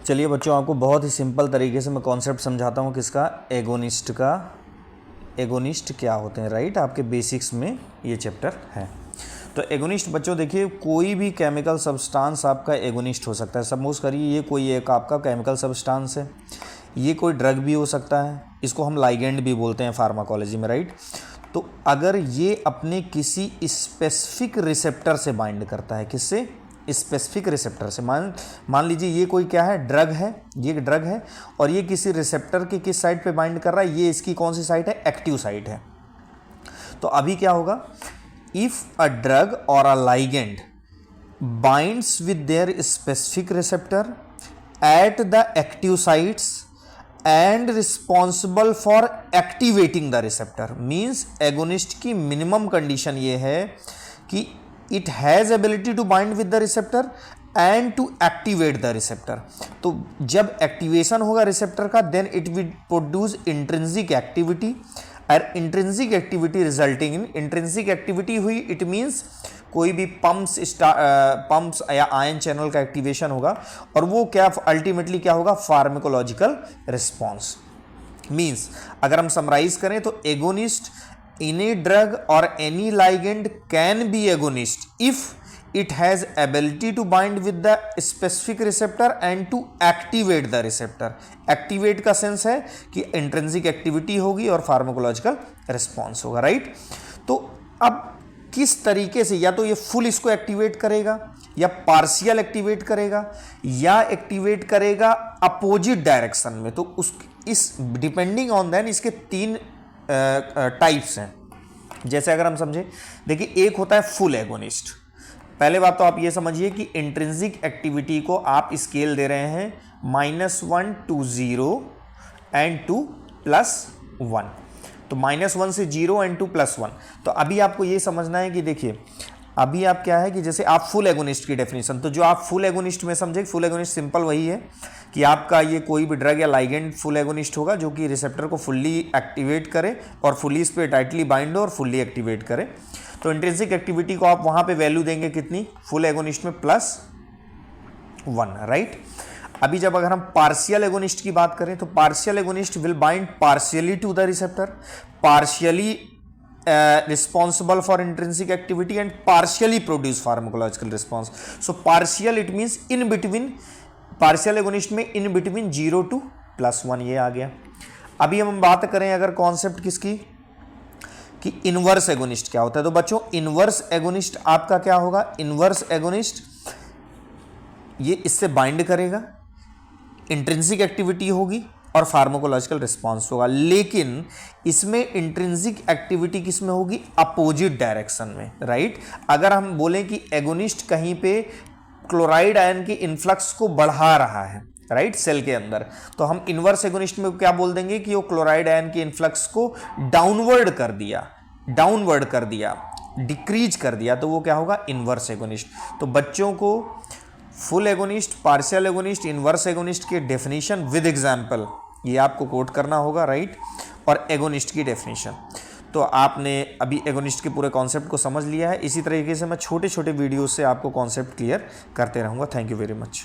चलिए बच्चों, आपको बहुत ही सिंपल तरीके से मैं कॉन्सेप्ट समझाता हूँ किसका, एगोनिस्ट का। एगोनिस्ट क्या होते हैं, राइट। आपके बेसिक्स में ये चैप्टर है। तो एगोनिस्ट बच्चों देखिए, कोई भी केमिकल सब्सटेंस आपका एगोनिस्ट हो सकता है। सपोज करिए ये कोई एक आपका केमिकल सब्सटेंस है, ये कोई ड्रग भी हो सकता है, इसको हम लाइगेंड भी बोलते हैं फार्माकोलॉजी में, राइट। तो अगर ये अपने किसी स्पेसिफिक रिसेप्टर से बाइंड करता है, किससे, स्पेसिफिक रिसेप्टर से। मान लीजिए ये कोई क्या है, ड्रग है, ये ड्रग है और ये किसी रिसेप्टर के किस साइट पे बाइंड कर रहा है, ये इसकी कौन सी साइट है, एक्टिव साइट है। तो अभी क्या होगा, इफ अ ड्रग और a ligand binds with their specific receptor at the active sites and responsible for activating the receptor, means agonist की मिनिमम कंडीशन ये है कि it has ability to bind with the receptor and to activate the receptor। तो जब activation होगा receptor का, then it will produce intrinsic activity, और intrinsic activity resulting in, intrinsic activity हुई इट मीन्स कोई भी पंप्स या आयन चैनल का एक्टिवेशन होगा, और वो क्या अल्टीमेटली क्या होगा, फार्माकोलॉजिकल रिस्पॉन्स। मीन्स अगर हम समराइज करें तो agonist in a drug or any ligand can be agonist if it has ability to bind with the specific receptor and to activate the receptor। activate का sense है कि intrinsic activity होगी और pharmacological response होगा, right. तो अब किस तरीके से, या तो ये फुल इसको एक्टिवेट करेगा या पार्शियल एक्टिवेट करेगा या एक्टिवेट करेगा अपोजिट डायरेक्शन में। तो इस डिपेंडिंग ऑन दैन इसके तीन टाइप्स हैं। जैसे अगर हम समझे, देखिए एक होता है फुल एगोनिस्ट। पहले बात तो आप ये समझिए कि इंट्रिंसिक एक्टिविटी को आप स्केल दे रहे हैं -1 to 0 एंड 2 + 1। तो -1 से 0 एंड 2 + 1। तो अभी आपको ये समझना है कि देखिए अभी आप क्या है कि जैसे आप फुल एगोनिस्ट की डेफिनेशन, तो जो आप फुल एगोनिस्ट में समझे, फुल एगोनिस्ट सिंपल वही है कि आपका ये कोई भी ड्रग या लाइगेंड फुल एगोनिस्ट होगा जो कि रिसेप्टर को फुल्ली एक्टिवेट करे और फुल्ली इस पर टाइटली बाइंड हो और फुल्ली एक्टिवेट करे। तो इंट्रिंसिक एक्टिविटी को आप वहाँ पे वैल्यू देंगे कितनी, फुल एगोनिस्ट में +1, राइट। अभी जब अगर हम पार्शियल एगोनिस्ट की बात करें तो partial agonist will bind partially to the receptor, partially responsible for intrinsic activity and partially produce pharmacological response। so partial it means in between, partial agonist में in between 0 to +1 ये आ गया। अभी हम बात करें अगर कॉन्सेप्ट किसकी, कि इनवर्स एगोनिस्ट क्या होता है। तो बच्चों इनवर्स एगोनिस्ट आपका क्या होगा, इनवर्स एगोनिस्ट ये इससे बाइंड करेगा, इंट्रिंसिक एक्टिविटी होगी और फार्माकोलॉजिकल रिस्पॉन्स होगा, लेकिन इसमें इंट्रिंसिक एक्टिविटी किस में होगी, अपोजिट डायरेक्शन में, राइट। अगर हम बोलें कि एगोनिस्ट कहीं पे क्लोराइड आयन के इन्फ्लक्स को बढ़ा रहा है, राइट, सेल के अंदर, तो हम इनवर्स एगोनिस्ट में क्या बोल देंगे कि वो क्लोराइड आयन के इन्फ्लक्स को डाउनवर्ड कर दिया, डिक्रीज कर दिया, तो वो क्या होगा, इनवर्स एगोनिस्ट। तो बच्चों को full agonist, partial agonist, inverse agonist के डेफिनेशन विद एग्जाम्पल ये आपको कोट करना होगा, राइट, और एगोनिस्ट की डेफिनेशन। तो आपने अभी एगोनिस्ट के पूरे कॉन्सेप्ट को समझ लिया है। इसी तरीके से मैं छोटे छोटे वीडियो से आपको कॉन्सेप्ट क्लियर करते रहूँगा। Thank you very much.